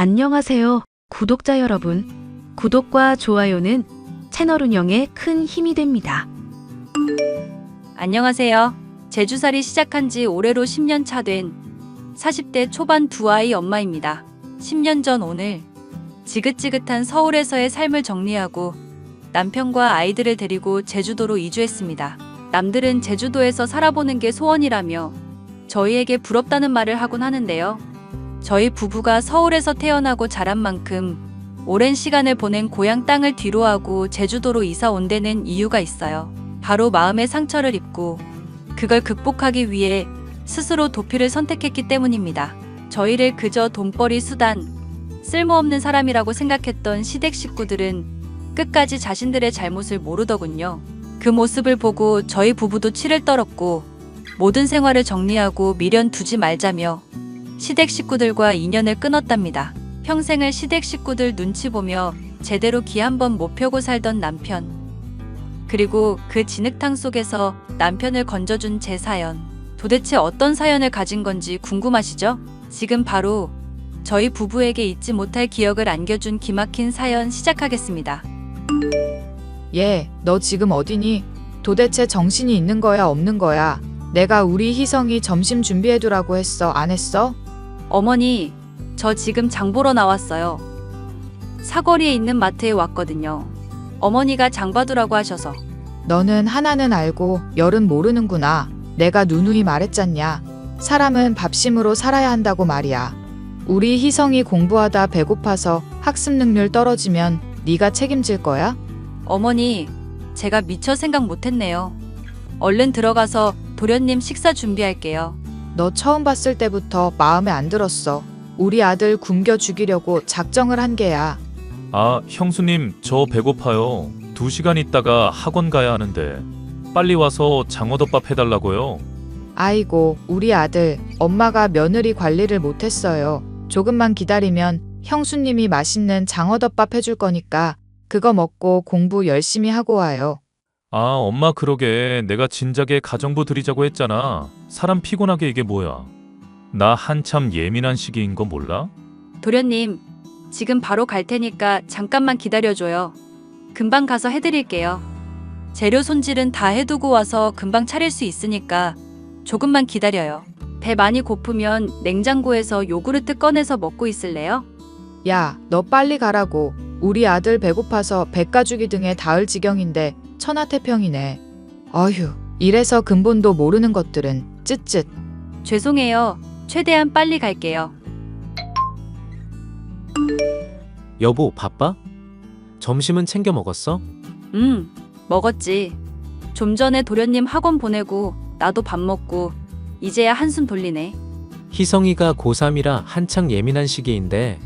안녕하세요, 구독자 여러분. 구독과 좋아요는 채널 운영에 큰 힘이 됩니다. 안녕하세요. 제주살이 시작한 지 올해로 10년 차 된 40대 초반 두 아이 엄마입니다. 10년 전 오늘 지긋지긋한 서울에서의 삶을 정리하고 남편과 아이들을 데리고 제주도로 이주했습니다. 남들은 제주도에서 살아보는 게 소원이라며 저희에게 부럽다는 말을 하곤 하는데요. 저희 부부가 서울에서 태어나고 자란 만큼 오랜 시간을 보낸 고향 땅을 뒤로하고 제주도로 이사 온 데는 이유가 있어요. 바로 마음의 상처를 입고 그걸 극복하기 위해 스스로 도피를 선택했기 때문입니다. 저희를 그저 돈벌이 수단, 쓸모없는 사람이라고 생각했던 시댁 식구들은 끝까지 자신들의 잘못을 모르더군요. 그 모습을 보고 저희 부부도 치를 떨었고 모든 생활을 정리하고 미련 두지 말자며 시댁 식구들과 인연을 끊었답니다. 평생을 시댁 식구들 눈치 보며 제대로 기 한 번 못 펴고 살던 남편. 그리고 그 진흙탕 속에서 남편을 건져준 제 사연. 도대체 어떤 사연을 가진 건지 궁금하시죠? 지금 바로 저희 부부에게 잊지 못할 기억을 안겨준 기막힌 사연 시작하겠습니다. 얘, 너 지금 어디니? 도대체 정신이 있는 거야, 없는 거야? 내가 우리 희성이 점심 준비해두라고 했어, 안 했어? 어머니, 저 지금 장 보러 나왔어요. 사거리에 있는 마트에 왔거든요. 어머니가 장 봐두라고 하셔서. 너는 하나는 알고 열은 모르는구나. 내가 누누이 말했잖냐. 사람은 밥심으로 살아야 한다고 말이야. 우리 희성이 공부하다 배고파서 학습 능률 떨어지면 네가 책임질 거야? 어머니, 제가 미처 생각 못했네요. 얼른 들어가서 도련님 식사 준비할게요. 너 처음 봤을 때부터 마음에 안 들었어. 우리 아들 굶겨 죽이려고 작정을 한 게야. 아, 형수님, 저 배고파요. 2시간 있다가 학원 가야 하는데 빨리 와서 장어덮밥 해달라고요. 아이고, 우리 아들, 엄마가 며느리 관리를 못했어요. 조금만 기다리면 형수님이 맛있는 장어덮밥 해줄 거니까 그거 먹고 공부 열심히 하고 와요. 아, 엄마 그러게 내가 진작에 가정부 드리자고 했잖아. 사람 피곤하게 이게 뭐야. 나 한참 예민한 시기인 거 몰라? 도련님, 지금 바로 갈 테니까 잠깐만 기다려줘요. 금방 가서 해드릴게요. 재료 손질은 다 해두고 와서 금방 차릴 수 있으니까 조금만 기다려요. 배 많이 고프면 냉장고에서 요구르트 꺼내서 먹고 있을래요? 야, 너 빨리 가라고. 우리 아들 배고파서 백가죽이 등에 닿을 지경인데 천하태평이네. 어휴, 이래서 근본도 모르는 것들은 쯧쯧. 죄송해요. 최대한 빨리 갈게요. 여보, 바빠? 점심은 챙겨 먹었어? 먹었지. 좀 전에 도련님 학원 보내고 나도 밥 먹고 이제야 한숨 돌리네. 희성이가 고3이라 한창 예민한 시기인데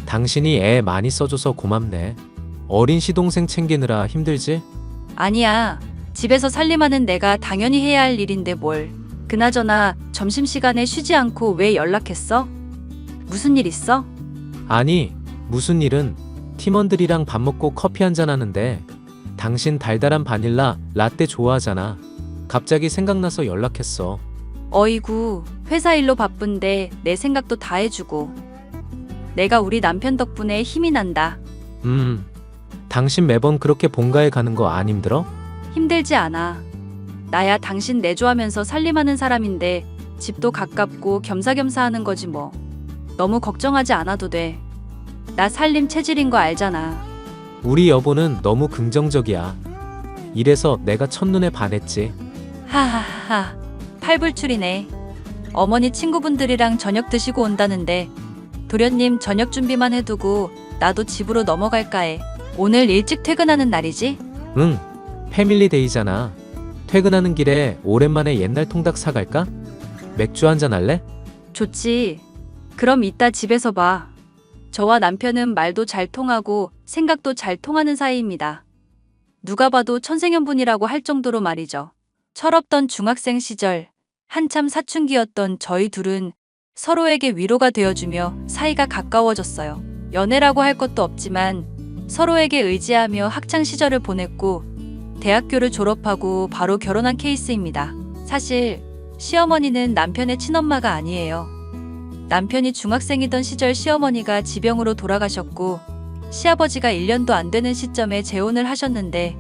당신이 애 많이 써줘서 고맙네. 어린 시동생 챙기느라 힘들지? 아니야. 집에서 살림하는 내가 당연히 해야 할 일인데 뭘. 그나저나 점심시간에 쉬지 않고 왜 연락했어? 무슨 일 있어? 아니, 무슨 일은 팀원들이랑 밥 먹고 커피 한잔 하는데 당신 달달한 바닐라 라떼 좋아하잖아. 갑자기 생각나서 연락했어. 어이구, 회사 일로 바쁜데 내 생각도 다 해주고. 내가 우리 남편 덕분에 힘이 난다. 당신 매번 그렇게 본가에 가는 거 안 힘들어? 힘들지 않아. 나야 당신 내조하면서 살림하는 사람인데 집도 가깝고 겸사겸사 하는 거지 뭐. 너무 걱정하지 않아도 돼. 나 살림 체질인 거 알잖아. 우리 여보는 너무 긍정적이야. 이래서 내가 첫눈에 반했지. 하하하, 팔불출이네. 어머니 친구분들이랑 저녁 드시고 온다는데 도련님 저녁 준비만 해두고 나도 집으로 넘어갈까 해. 오늘 일찍 퇴근하는 날이지? 응, 패밀리데이잖아. 퇴근하는 길에 오랜만에 옛날 통닭 사갈까? 맥주 한잔 할래? 좋지. 그럼 이따 집에서 봐. 저와 남편은 말도 잘 통하고 생각도 잘 통하는 사이입니다. 누가 봐도 천생연분이라고 할 정도로 말이죠. 철없던 중학생 시절, 한참 사춘기였던 저희 둘은 서로에게 위로가 되어주며 사이가 가까워졌어요. 연애라고 할 것도 없지만 서로에게 의지하며 학창 시절을 보냈고 대학교를 졸업하고 바로 결혼한 케이스입니다. 사실 시어머니는 남편의 친엄마가 아니에요. 남편이 중학생이던 시절 시어머니가 지병으로 돌아가셨고 시아버지가 1년도 안 되는 시점에 재혼을 하셨는데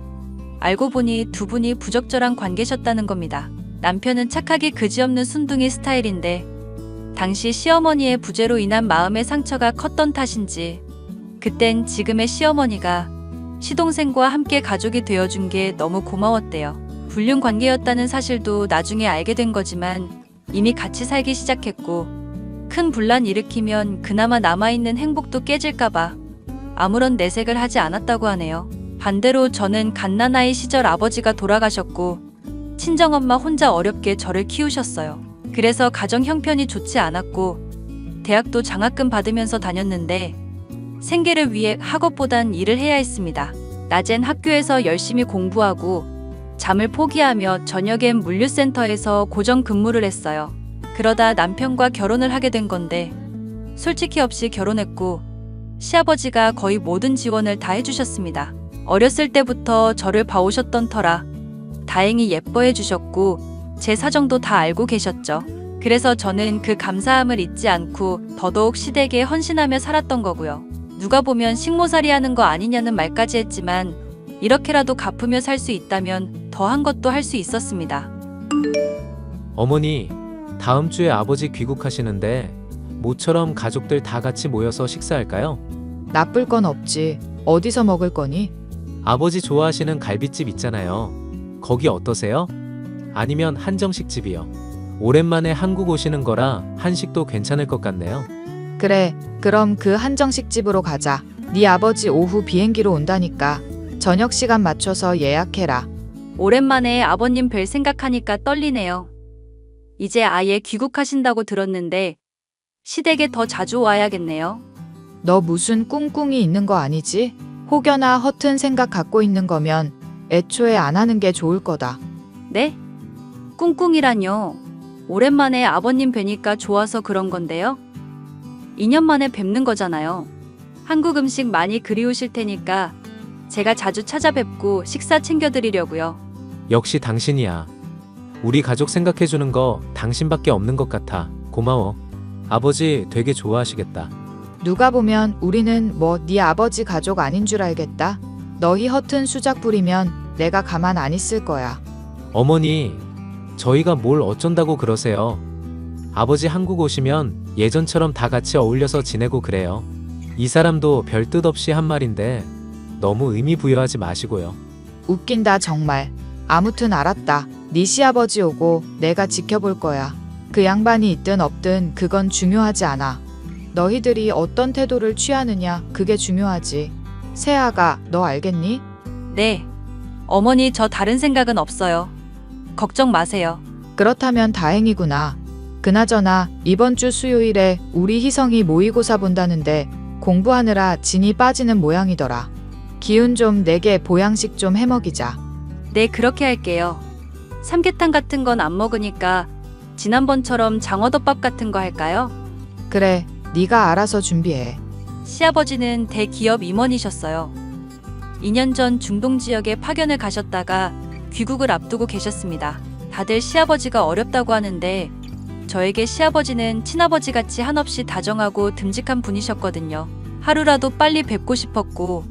알고 보니 두 분이 부적절한 관계셨다는 겁니다. 남편은 착하기 그지없는 순둥이 스타일인데 당시 시어머니의 부재로 인한 마음의 상처가 컸던 탓인지 그땐 지금의 시어머니가 시동생과 함께 가족이 되어준 게 너무 고마웠대요. 불륜 관계였다는 사실도 나중에 알게 된 거지만 이미 같이 살기 시작했고 큰 분란 일으키면 그나마 남아있는 행복도 깨질까봐 아무런 내색을 하지 않았다고 하네요. 반대로 저는 갓난아이 시절 아버지가 돌아가셨고 친정엄마 혼자 어렵게 저를 키우셨어요. 그래서 가정 형편이 좋지 않았고 대학도 장학금 받으면서 다녔는데 생계를 위해 학업보단 일을 해야 했습니다. 낮엔 학교에서 열심히 공부하고 잠을 포기하며 저녁엔 물류센터에서 고정 근무를 했어요. 그러다 남편과 결혼을 하게 된 건데 솔직히 없이 결혼했고 시아버지가 거의 모든 지원을 다 해주셨습니다. 어렸을 때부터 저를 봐오셨던 터라 다행히 예뻐해 주셨고 제 사정도 다 알고 계셨죠. 그래서 저는 그 감사함을 잊지 않고 더더욱 시댁에 헌신하며 살았던 거고요. 누가 보면 식모살이 하는 거 아니냐는 말까지 했지만 이렇게라도 갚으며 살 수 있다면 더한 것도 할 수 있었습니다. 어머니, 다음 주에 아버지 귀국하시는데 모처럼 가족들 다 같이 모여서 식사할까요? 나쁠 건 없지. 어디서 먹을 거니? 아버지 좋아하시는 갈비집 있잖아요. 거기 어떠세요? 아니면 한정식 집이요. 오랜만에 한국 오시는 거라 한식도 괜찮을 것 같네요. 그래, 그럼 그 한정식 집으로 가자. 네 아버지 오후 비행기로 온다니까 저녁 시간 맞춰서 예약해라. 오랜만에 아버님 뵐 생각하니까 떨리네요. 이제 아예 귀국하신다고 들었는데 시댁에 더 자주 와야겠네요. 너 무슨 꿍꿍이 있는 거 아니지? 혹여나 허튼 생각 갖고 있는 거면 애초에 안 하는 게 좋을 거다. 네? 꿍꿍이란요. 오랜만에 아버님 뵈니까 좋아서 그런 건데요. 2년 만에 뵙는 거잖아요. 한국 음식 많이 그리우실 테니까 제가 자주 찾아뵙고 식사 챙겨드리려고요. 역시 당신이야. 우리 가족 생각해주는 거 당신밖에 없는 것 같아. 고마워. 아버지 되게 좋아하시겠다. 누가 보면 우리는 뭐 네 아버지 가족 아닌 줄 알겠다. 너희 허튼 수작 부리면 내가 가만 안 있을 거야. 어머니, 저희가 뭘 어쩐다고 그러세요. 아버지 한국 오시면 예전처럼 다 같이 어울려서 지내고 그래요. 이 사람도 별 뜻 없이 한 말인데 너무 의미 부여하지 마시고요. 웃긴다 정말. 아무튼 알았다. 네 시아버지 오고 내가 지켜볼 거야. 그 양반이 있든 없든 그건 중요하지 않아. 너희들이 어떤 태도를 취하느냐 그게 중요하지. 세아가 너 알겠니? 네. 어머니 저 다른 생각은 없어요. 걱정 마세요. 그렇다면 다행이구나. 그나저나 이번 주 수요일에 우리 희성이 모의고사 본다는데 공부하느라 진이 빠지는 모양이더라. 기운 좀 내게 보양식 좀 해먹이자. 네, 그렇게 할게요. 삼계탕 같은 건 안 먹으니까 지난번처럼 장어덮밥 같은 거 할까요? 그래, 네가 알아서 준비해. 시아버지는 대기업 임원이셨어요. 2년 전 중동 지역에 파견을 가셨다가 귀국을 앞두고 계셨습니다. 다들 시아버지가 어렵다고 하는데 저에게 시아버지는 친아버지같이 한없이 다정하고 듬직한 분이셨거든요. 하루라도 빨리 뵙고 싶었고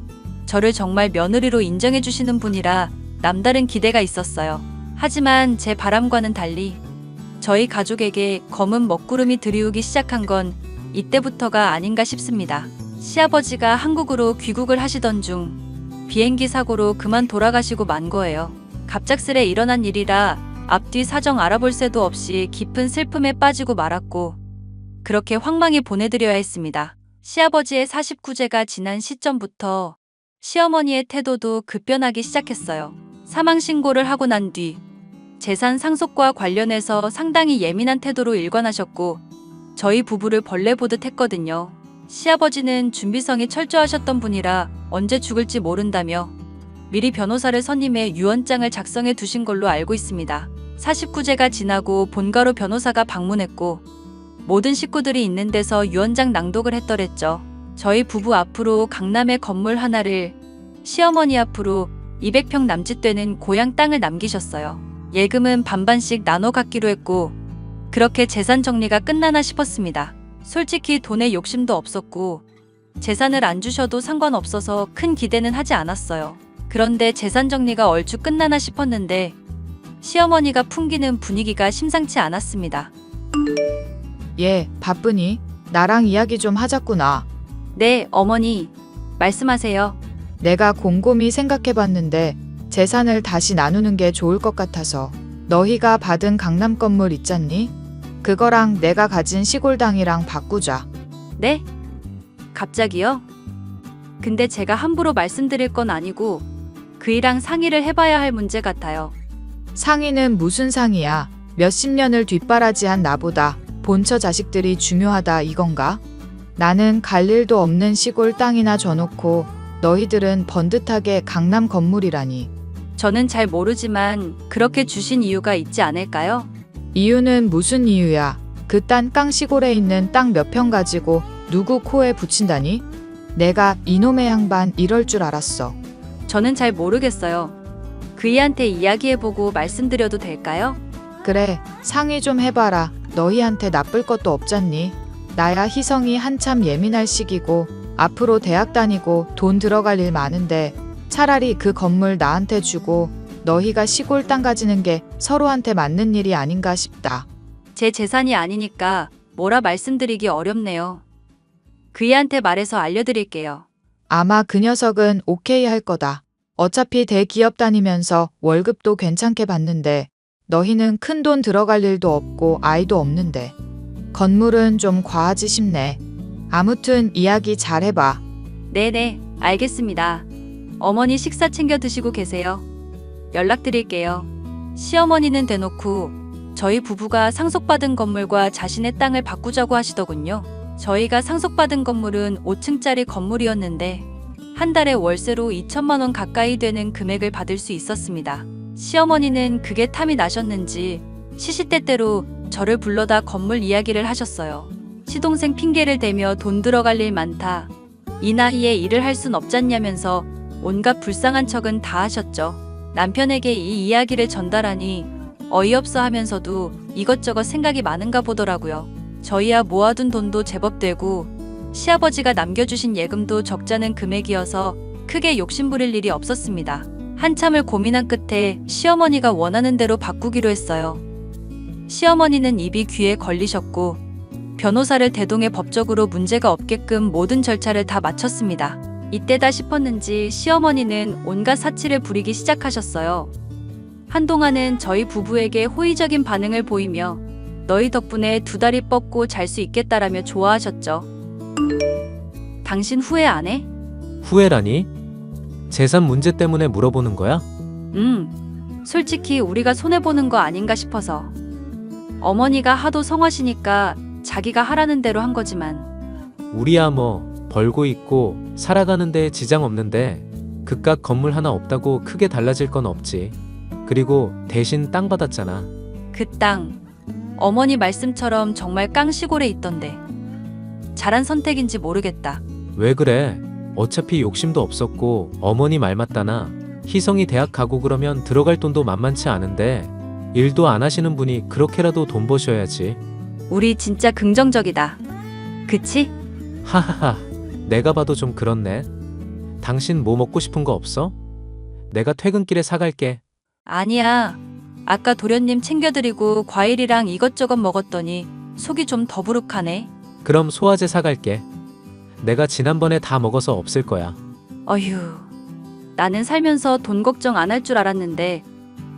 저를 정말 며느리로 인정해 주시는 분이라 남다른 기대가 있었어요. 하지만 제 바람과는 달리 저희 가족에게 검은 먹구름이 드리우기 시작한 건 이때부터가 아닌가 싶습니다. 시아버지가 한국으로 귀국을 하시던 중 비행기 사고로 그만 돌아가시고 만 거예요. 갑작스레 일어난 일이라 앞뒤 사정 알아볼 새도 없이 깊은 슬픔에 빠지고 말았고 그렇게 황망히 보내드려야 했습니다. 시아버지의 49제가 지난 시점부터 시어머니의 태도도 급변하기 시작했어요. 사망 신고를 하고 난 뒤 재산 상속과 관련해서 상당히 예민한 태도로 일관하셨고 저희 부부를 벌레 보듯 했거든요. 시아버지는 준비성이 철저하셨던 분이라 언제 죽을지 모른다며 미리 변호사를 선임해 유언장을 작성해 두신 걸로 알고 있습니다. 49제가 지나고 본가로 변호사가 방문했고 모든 식구들이 있는 데서 유언장 낭독을 했더랬죠. 저희 부부 앞으로 강남의 건물 하나를, 시어머니 앞으로 200평 남짓 되는 고향 땅을 남기셨어요. 예금은 반반씩 나눠 갖기로 했고 그렇게 재산 정리가 끝나나 싶었습니다. 솔직히 돈에 욕심도 없었고 재산을 안 주셔도 상관없어서 큰 기대는 하지 않았어요. 그런데 재산 정리가 얼추 끝나나 싶었는데 시어머니가 풍기는 분위기가 심상치 않았습니다. 얘 바쁘니? 나랑 이야기 좀 하자꾸나. 네, 어머니. 말씀하세요. 내가 곰곰이 생각해봤는데 재산을 다시 나누는 게 좋을 것 같아서. 너희가 받은 강남 건물 있잖니? 그거랑 내가 가진 시골 땅이랑 바꾸자. 네? 갑자기요? 근데 제가 함부로 말씀드릴 건 아니고 그이랑 상의를 해봐야 할 문제 같아요. 상의는 무슨 상의야? 몇십 년을 뒷바라지한 나보다 본처 자식들이 중요하다 이건가? 나는 갈 일도 없는 시골 땅이나 줘놓고 너희들은 번듯하게 강남 건물이라니. 저는 잘 모르지만 그렇게 주신 이유가 있지 않을까요? 이유는 무슨 이유야? 그딴 깡 시골에 있는 땅 몇 평 가지고 누구 코에 붙인다니? 내가 이놈의 양반 이럴 줄 알았어. 저는 잘 모르겠어요. 그이한테 이야기해보고 말씀드려도 될까요? 그래, 상의 좀 해봐라. 너희한테 나쁠 것도 없잖니. 나야 희성이 한참 예민할 시기고 앞으로 대학 다니고 돈 들어갈 일 많은데 차라리 그 건물 나한테 주고 너희가 시골 땅 가지는 게 서로한테 맞는 일이 아닌가 싶다. 제 재산이 아니니까 뭐라 말씀드리기 어렵네요. 그이한테 말해서 알려드릴게요. 아마 그 녀석은 오케이 할 거다. 어차피 대기업 다니면서 월급도 괜찮게 받는데 너희는 큰 돈 들어갈 일도 없고 아이도 없는데 건물은 좀 과하지 싶네. 아무튼 이야기 잘 해봐. 네네, 알겠습니다. 어머니 식사 챙겨 드시고 계세요. 연락드릴게요. 시어머니는 대놓고 저희 부부가 상속받은 건물과 자신의 땅을 바꾸자고 하시더군요. 저희가 상속받은 건물은 5층짜리 건물이었는데 한 달에 월세로 2천만 원 가까이 되는 금액을 받을 수 있었습니다. 시어머니는 그게 탐이 나셨는지 시시때때로 저를 불러다 건물 이야기를 하셨어요. 시동생 핑계를 대며 돈 들어갈 일 많다. 이 나이에 일을 할 순 없잖냐면서 온갖 불쌍한 척은 다 하셨죠. 남편에게 이 이야기를 전달하니 어이없어 하면서도 이것저것 생각이 많은가 보더라고요. 저희야 모아둔 돈도 제법 되고 시아버지가 남겨주신 예금도 적잖은 금액이어서 크게 욕심부릴 일이 없었습니다. 한참을 고민한 끝에 시어머니가 원하는 대로 바꾸기로 했어요. 시어머니는 입이 귀에 걸리셨고 변호사를 대동해 법적으로 문제가 없게끔 모든 절차를 다 마쳤습니다. 이때다 싶었는지 시어머니는 온갖 사치를 부리기 시작하셨어요. 한동안은 저희 부부에게 호의적인 반응을 보이며 너희 덕분에 두 다리 뻗고 잘 수 있겠다라며 좋아하셨죠. 당신 후회 안 해? 후회라니? 재산 문제 때문에 물어보는 거야? 솔직히 우리가 손해보는 거 아닌가 싶어서. 어머니가 하도 성하시니까 자기가 하라는 대로 한 거지만 우리야 뭐 벌고 있고 살아가는데 지장 없는데 그깟 건물 하나 없다고 크게 달라질 건 없지. 그리고 대신 땅 받았잖아. 그 땅 어머니 말씀처럼 정말 깡시골에 있던데 잘한 선택인지 모르겠다. 왜 그래? 어차피 욕심도 없었고 어머니 말 맞다나. 희성이 대학 가고 그러면 들어갈 돈도 만만치 않은데 일도 안 하시는 분이 그렇게라도 돈 버셔야지. 우리 진짜 긍정적이다. 그치? 하하하. 내가 봐도 좀 그렇네. 당신 뭐 먹고 싶은 거 없어? 내가 퇴근길에 사갈게. 아니야. 아까 도련님 챙겨드리고 과일이랑 이것저것 먹었더니 속이 좀 더부룩하네. 그럼 소화제 사갈게. 내가 지난번에 다 먹어서 없을 거야. 어휴. 나는 살면서 돈 걱정 안 할 줄 알았는데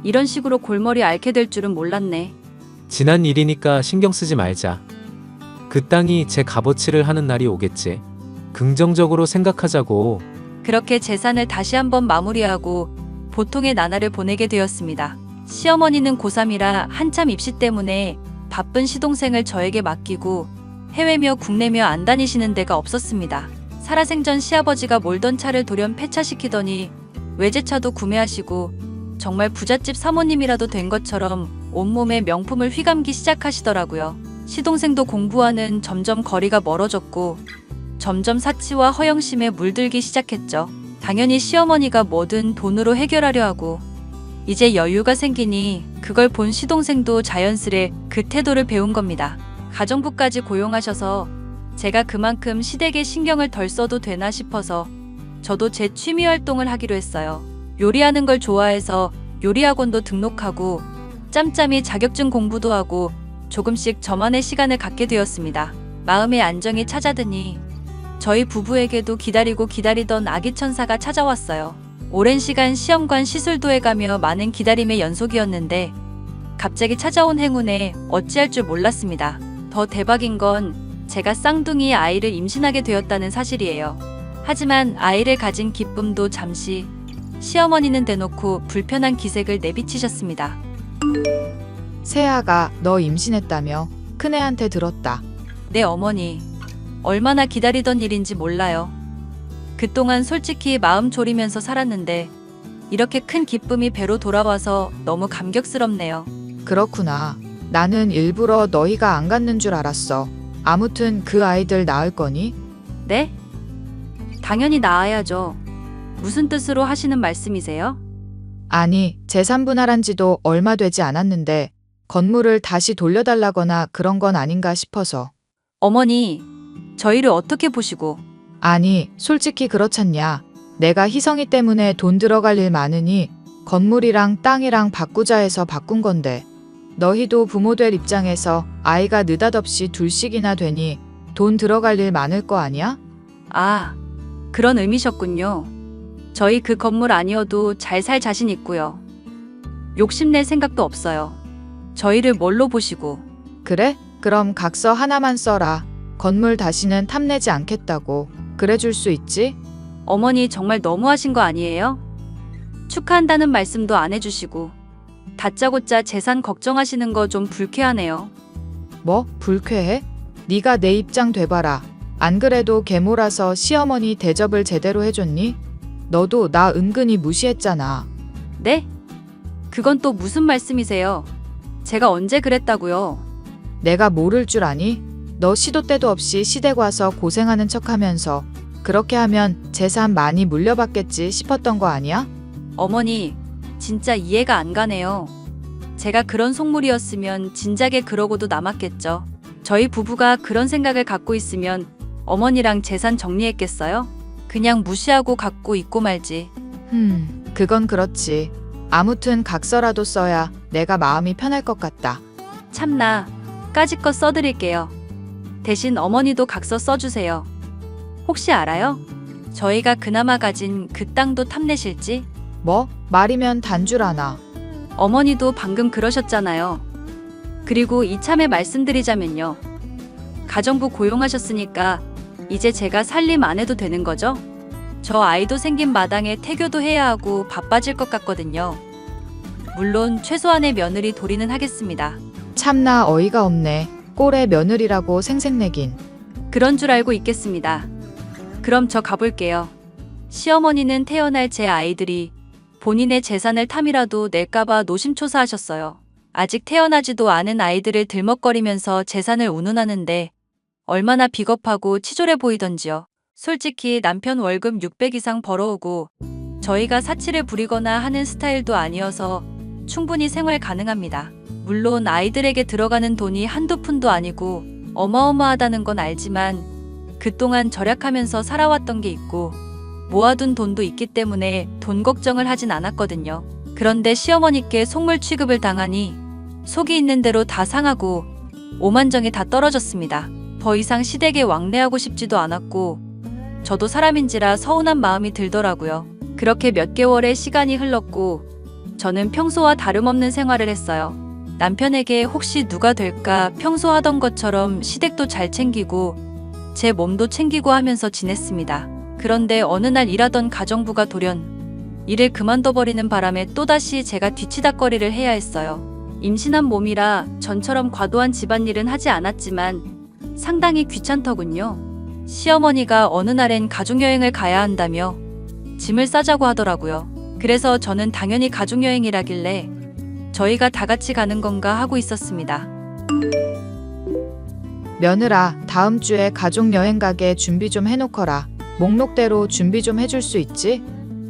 이런 식으로 골머리 앓게 될 줄은 몰랐네. 지난 일이니까 신경 쓰지 말자. 그 땅이 제 값어치를 하는 날이 오겠지. 긍정적으로 생각하자고. 그렇게 재산을 다시 한번 마무리하고 보통의 나날을 보내게 되었습니다. 시어머니는 고3이라 한참 입시 때문에 바쁜 시동생을 저에게 맡기고 해외며 국내며 안 다니시는 데가 없었습니다. 살아생전 시아버지가 몰던 차를 돌연 폐차시키더니 외제차도 구매하시고 정말 부잣집 사모님이라도 된 것처럼 온몸에 명품을 휘감기 시작하시더라고요. 시동생도 공부와는 점점 거리가 멀어졌고 점점 사치와 허영심에 물들기 시작했죠. 당연히 시어머니가 뭐든 돈으로 해결하려 하고 이제 여유가 생기니 그걸 본 시동생도 자연스레 그 태도를 배운 겁니다. 가정부까지 고용하셔서 제가 그만큼 시댁에 신경을 덜 써도 되나 싶어서 저도 제 취미 활동을 하기로 했어요. 요리하는 걸 좋아해서 요리학원도 등록하고 짬짬이 자격증 공부도 하고 조금씩 저만의 시간을 갖게 되었습니다. 마음의 안정이 찾아드니 저희 부부에게도 기다리고 기다리던 아기 천사가 찾아왔어요. 오랜 시간 시험관 시술도 해가며 많은 기다림의 연속이었는데 갑자기 찾아온 행운에 어찌할 줄 몰랐습니다. 더 대박인 건 제가 쌍둥이 아이를 임신하게 되었다는 사실이에요. 하지만 아이를 가진 기쁨도 잠시 시어머니는 대놓고 불편한 기색을 내비치셨습니다. 세아가 너 임신했다며 큰애한테 들었다. 네, 어머니. 얼마나 기다리던 일인지 몰라요. 그동안 솔직히 마음 졸이면서 살았는데 이렇게 큰 기쁨이 배로 돌아와서 너무 감격스럽네요. 그렇구나. 나는 일부러 너희가 안 갖는 줄 알았어. 아무튼 그 아이들 낳을 거니? 네? 당연히 낳아야죠. 무슨 뜻으로 하시는 말씀이세요? 아니, 재산 분할한 지도 얼마 되지 않았는데 건물을 다시 돌려달라거나 그런 건 아닌가 싶어서. 어머니, 저희를 어떻게 보시고? 아니, 솔직히 그렇잖냐. 내가 희성이 때문에 돈 들어갈 일 많으니 건물이랑 땅이랑 바꾸자 해서 바꾼 건데 너희도 부모 될 입장에서 아이가 느닷없이 둘씩이나 되니 돈 들어갈 일 많을 거 아니야? 아, 그런 의미셨군요. 저희 그 건물 아니어도 잘 살 자신 있고요. 욕심낼 생각도 없어요. 저희를 뭘로 보시고? 그래? 그럼 각서 하나만 써라. 건물 다시는 탐내지 않겠다고. 그래 줄 수 있지? 어머니 정말 너무하신 거 아니에요? 축하한다는 말씀도 안 해주시고 다짜고짜 재산 걱정하시는 거 좀 불쾌하네요. 뭐? 불쾌해? 네가 내 입장 돼봐라. 안 그래도 계모라서 시어머니 대접을 제대로 해줬니? 너도 나 은근히 무시했잖아. 네? 그건 또 무슨 말씀이세요? 제가 언제 그랬다고요? 내가 모를 줄 아니? 너 시도 때도 없이 시댁 와서 고생하는 척하면서 그렇게 하면 재산 많이 물려받겠지 싶었던 거 아니야? 어머니, 진짜 이해가 안 가네요. 제가 그런 속물이었으면 진작에 그러고도 남았겠죠. 저희 부부가 그런 생각을 갖고 있으면 어머니랑 재산 정리했겠어요? 그냥 무시하고 갖고 있고 말지. 그건 그렇지. 아무튼 각서라도 써야 내가 마음이 편할 것 같다. 참나, 까짓 거 써드릴게요. 대신 어머니도 각서 써주세요. 혹시 알아요? 저희가 그나마 가진 그 땅도 탐내실지? 뭐? 말이면 단줄 아나. 어머니도 방금 그러셨잖아요. 그리고 이참에 말씀드리자면요. 가정부 고용하셨으니까 이제 제가 살림 안 해도 되는 거죠? 저 아이도 생긴 마당에 태교도 해야 하고 바빠질 것 같거든요. 물론 최소한의 며느리 도리는 하겠습니다. 참나 어이가 없네. 꼴의 며느리라고 생색내긴. 그런 줄 알고 있겠습니다. 그럼 저 가볼게요. 시어머니는 태어날 제 아이들이 본인의 재산을 탐이라도 낼까봐 노심초사하셨어요. 아직 태어나지도 않은 아이들을 들먹거리면서 재산을 운운하는데 얼마나 비겁하고 치졸해 보이던지요. 솔직히 남편 월급 600 이상 벌어오고 저희가 사치를 부리거나 하는 스타일도 아니어서 충분히 생활 가능합니다. 물론 아이들에게 들어가는 돈이 한두 푼도 아니고 어마어마하다는 건 알지만 그동안 절약하면서 살아왔던 게 있고 모아둔 돈도 있기 때문에 돈 걱정을 하진 않았거든요. 그런데 시어머니께 속물 취급을 당하니 속이 있는 대로 다 상하고 오만정이 다 떨어졌습니다. 더 이상 시댁에 왕래하고 싶지도 않았고 저도 사람인지라 서운한 마음이 들더라고요. 그렇게 몇 개월의 시간이 흘렀고 저는 평소와 다름없는 생활을 했어요. 남편에게 혹시 누가 될까 평소 하던 것처럼 시댁도 잘 챙기고 제 몸도 챙기고 하면서 지냈습니다. 그런데 어느 날 일하던 가정부가 돌연 일을 그만둬버리는 바람에 또다시 제가 뒤치다꺼리를 해야 했어요. 임신한 몸이라 전처럼 과도한 집안일은 하지 않았지만 상당히 귀찮더군요. 시어머니가 어느 날엔 가족여행을 가야 한다며 짐을 싸자고 하더라고요. 그래서 저는 당연히 가족여행이라길래 저희가 다 같이 가는 건가 하고 있었습니다. 며느라, 다음 주에 가족여행 가게 준비 좀 해놓거라. 목록대로 준비 좀 해줄 수 있지?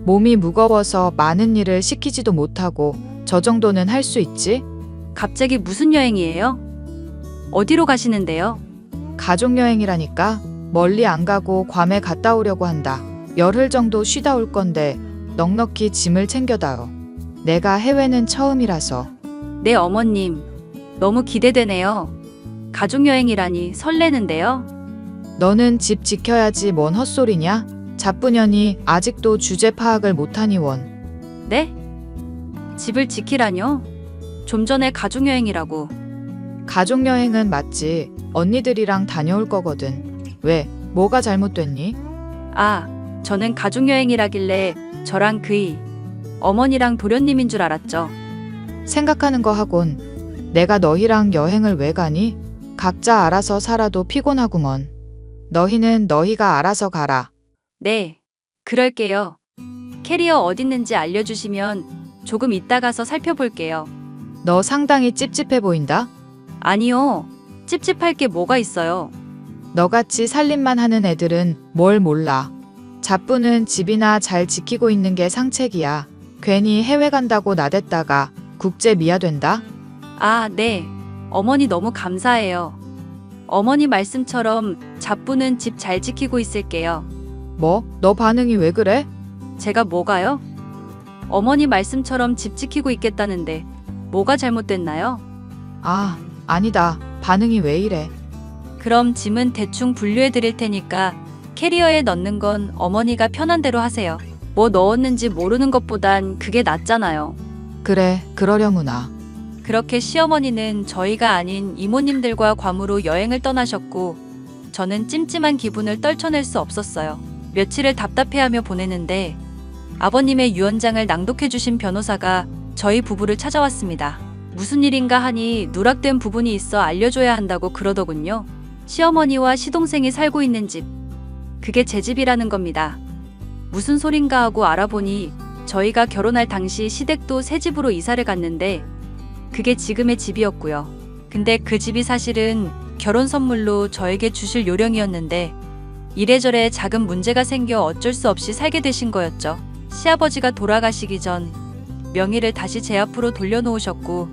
몸이 무거워서 많은 일을 시키지도 못하고 저 정도는 할 수 있지? 갑자기 무슨 여행이에요? 어디로 가시는데요? 가족여행이라니까 멀리 안 가고 괌에 갔다 오려고 한다. 열흘 정도 쉬다 올 건데 넉넉히 짐을 챙겨다오. 내가 해외는 처음이라서. 네, 어머님. 너무 기대되네요. 가족여행이라니 설레는데요. 너는 집 지켜야지 뭔 헛소리냐? 잡부년이 아직도 주제 파악을 못하니 원. 네? 집을 지키라뇨? 좀 전에 가족여행이라고. 가족여행은 맞지. 언니들이랑 다녀올 거거든. 왜? 뭐가 잘못됐니? 아, 저는 가족여행이라길래 저랑 그이, 어머니랑 도련님인 줄 알았죠. 생각하는 거 하곤. 내가 너희랑 여행을 왜 가니? 각자 알아서 살아도 피곤하구먼. 너희는 너희가 알아서 가라. 네, 그럴게요. 캐리어 어딨는지 알려주시면 조금 이따 가서 살펴볼게요. 너 상당히 찝찝해 보인다. 아니요, 찝찝할 게 뭐가 있어요. 너같이 살림만 하는 애들은 뭘 몰라. 잡부는 집이나 잘 지키고 있는 게 상책이야. 괜히 해외 간다고 나댔다가 국제 미아된다. 아, 네. 어머니 너무 감사해요. 어머니 말씀처럼 잡부는 집 잘 지키고 있을게요. 뭐? 너 반응이 왜 그래? 제가 뭐가요? 어머니 말씀처럼 집 지키고 있겠다는데 뭐가 잘못됐나요? 아, 아니다. 반응이 왜 이래? 그럼 짐은 대충 분류해 드릴 테니까 캐리어에 넣는 건 어머니가 편한 대로 하세요. 뭐 넣었는지 모르는 것보단 그게 낫잖아요. 그래, 그러려무나. 그렇게 시어머니는 저희가 아닌 이모님들과 괌으로 여행을 떠나셨고 저는 찜찜한 기분을 떨쳐낼 수 없었어요. 며칠을 답답해하며 보내는데 아버님의 유언장을 낭독해주신 변호사가 저희 부부를 찾아왔습니다. 무슨 일인가 하니 누락된 부분이 있어 알려줘야 한다고 그러더군요. 시어머니와 시동생이 살고 있는 집. 그게 제 집이라는 겁니다. 무슨 소린가 하고 알아보니 저희가 결혼할 당시 시댁도 새 집으로 이사를 갔는데 그게 지금의 집이었고요. 근데 그 집이 사실은 결혼 선물로 저에게 주실 요령이었는데 이래저래 작은 문제가 생겨 어쩔 수 없이 살게 되신 거였죠. 시아버지가 돌아가시기 전 명의를 다시 제 앞으로 돌려놓으셨고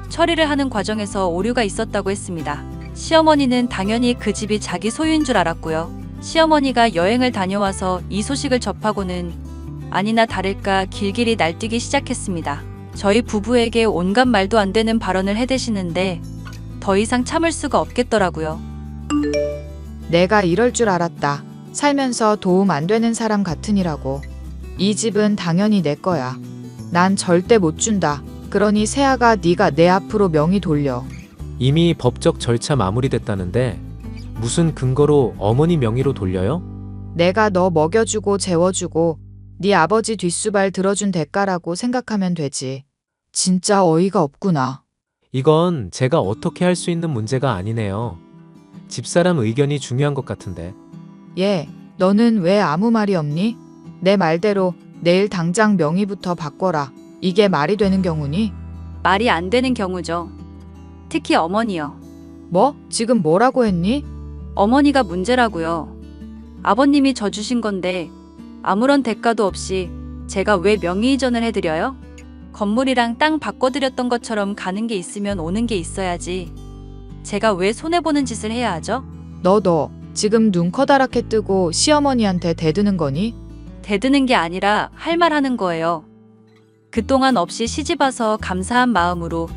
처리를 하는 과정에서 오류가 있었다고 했습니다. 시어머니는 당연히 그 집이 자기 소유인 줄 알았고요. 시어머니가 여행을 다녀와서 이 소식을 접하고는 아니나 다를까 길길이 날뛰기 시작했습니다. 저희 부부에게 온갖 말도 안 되는 발언을 해대시는데 더 이상 참을 수가 없겠더라고요. 내가 이럴 줄 알았다. 살면서 도움 안 되는 사람 같으니라고. 이 집은 당연히 내 거야. 난 절대 못 준다. 그러니 세아가 네가 내 앞으로 명의 돌려. 이미 법적 절차 마무리됐다는데 무슨 근거로 어머니 명의로 돌려요? 내가 너 먹여주고 재워주고 네 아버지 뒷수발 들어준 대가라고 생각하면 되지. 진짜 어이가 없구나. 이건 제가 어떻게 할 수 있는 문제가 아니네요. 집사람 의견이 중요한 것 같은데. 얘, 너는 왜 아무 말이 없니? 내 말대로 내일 당장 명의부터 바꿔라. 이게 말이 되는 경우니? 말이 안 되는 경우죠. 특히 어머니요. 뭐? 지금 뭐라고 했니? 어머니가 문제라고요. 아버님이 저 주신 건데 아무런 대가도 없이 제가 왜 명의 이전을 해드려요? 건물이랑 땅 바꿔드렸던 것처럼 가는 게 있으면 오는 게 있어야지. 제가 왜 손해보는 짓을 해야 하죠? 너 지금 눈 커다랗게 뜨고 시어머니한테 대드는 거니? 대드는 게 아니라 할 말 하는 거예요. 그동안 없이 시집와서 감사한 마음으로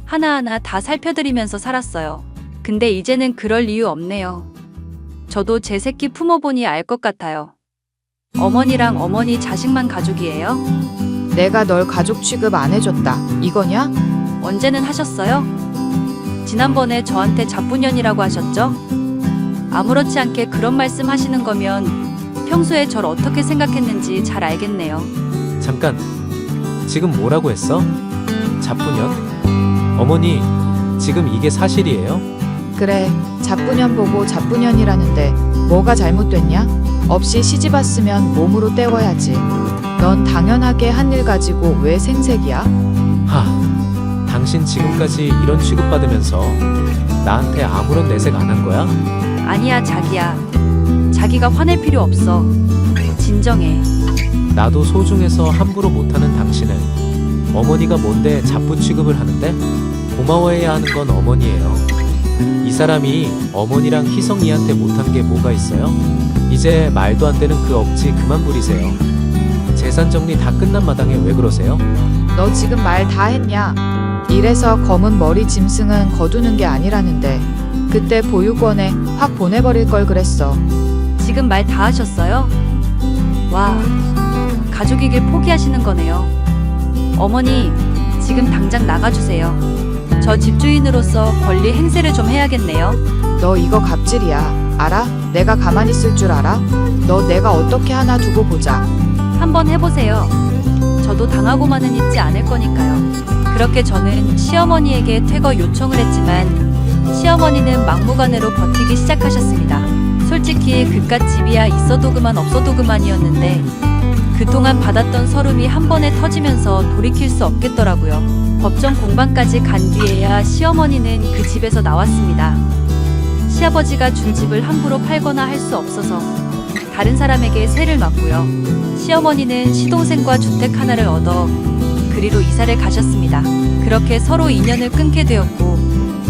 하나하나 다 살펴드리면서 살았어요. 근데 이제는 그럴 이유 없네요. 저도 제 새끼 품어보니 알 것 같아요. 어머니랑 어머니 자식만 가족이에요? 내가 널 가족 취급 안 해줬다. 이거냐? 언제는 하셨어요? 지난번에 저한테 잡부년이라고 하셨죠? 아무렇지 않게 그런 말씀 하시는 거면 평소에 절 어떻게 생각했는지 잘 알겠네요. 잠깐, 지금 뭐라고 했어? 잡부년? 어머니, 지금 이게 사실이에요? 그래, 잡부년 보고 잡부년이라는데 뭐가 잘못됐냐? 없이 시집왔으면 몸으로 때워야지. 넌 당연하게 한 일 가지고 왜 생색이야? 당신 지금까지 이런 취급받으면서 나한테 아무런 내색 안 한 거야? 아니야, 자기야. 자기가 화낼 필요 없어. 진정해. 나도 소중해서 함부로 못하는 당신을 어머니가 뭔데 잡부 취급을 하는데? 고마워해야 하는 건 어머니예요. 이 사람이 어머니랑 희성이한테 못한 게 뭐가 있어요? 이제 말도 안 되는 그 억지 그만 부리세요. 재산 정리 다 끝난 마당에 왜 그러세요? 너 지금 말 다 했냐? 이래서 검은 머리 짐승은 거두는 게 아니라는데 그때 보육원에 확 보내버릴 걸 그랬어. 지금 말 다 하셨어요? 와, 가족이길 포기하시는 거네요. 어머니, 지금 당장 나가주세요. 저 집주인으로서 권리 행세를 좀 해야겠네요. 너 이거 갑질이야. 알아? 내가 가만히 있을 줄 알아? 너 내가 어떻게 하나 두고 보자. 한번 해보세요. 저도 당하고만은 있지 않을 거니까요. 그렇게 저는 시어머니에게 퇴거 요청을 했지만 시어머니는 막무가내로 버티기 시작하셨습니다. 솔직히 그깟 집이야 있어도 그만 없어도 그만이었는데 그동안 받았던 서름이 한 번에 터지면서 돌이킬 수 없겠더라고요. 법정 공방까지 간 뒤에야 시어머니는 그 집에서 나왔습니다. 시아버지가 준 집을 함부로 팔거나 할 수 없어서 다른 사람에게 세를 맞고요. 시어머니는 시동생과 주택 하나를 얻어 그리로 이사를 가셨습니다. 그렇게 서로 인연을 끊게 되었고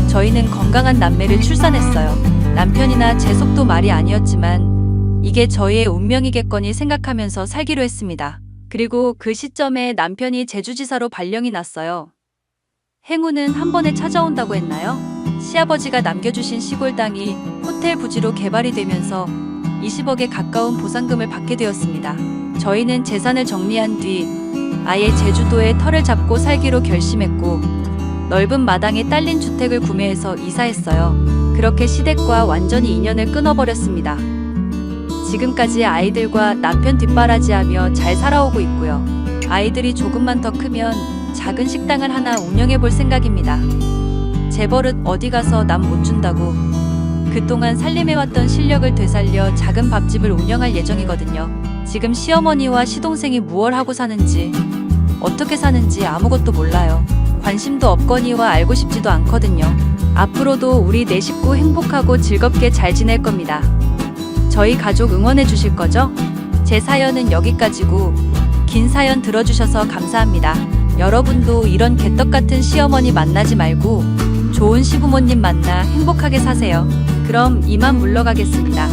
저희는 건강한 남매를 출산했어요. 남편이나 제 속도 말이 아니었지만 이게 저희의 운명이겠거니 생각하면서 살기로 했습니다. 그리고 그 시점에 남편이 제주지사로 발령이 났어요. 행운은 한 번에 찾아온다고 했나요? 시아버지가 남겨주신 시골 땅이 호텔 부지로 개발이 되면서 20억에 가까운 보상금을 받게 되었습니다. 저희는 재산을 정리한 뒤 아예 제주도에 터를 잡고 살기로 결심했고 넓은 마당에 딸린 주택을 구매해서 이사했어요. 그렇게 시댁과 완전히 인연을 끊어버렸습니다. 지금까지 아이들과 남편 뒷바라지하며 잘 살아오고 있고요. 아이들이 조금만 더 크면 작은 식당을 하나 운영해 볼 생각입니다. 제 버릇 어디 가서 남 못 준다고 그동안 살림해왔던 실력을 되살려 작은 밥집을 운영할 예정이거든요. 지금 시어머니와 시동생이 무얼 하고 사는지 어떻게 사는지 아무것도 몰라요. 관심도 없거니와 알고 싶지도 않거든요. 앞으로도 우리 네 식구 행복하고 즐겁게 잘 지낼 겁니다. 저희 가족 응원해 주실 거죠? 제 사연은 여기까지고 긴 사연 들어주셔서 감사합니다. 여러분도 이런 개떡 같은 시어머니 만나지 말고 좋은 시부모님 만나 행복하게 사세요. 그럼 이만 물러가겠습니다.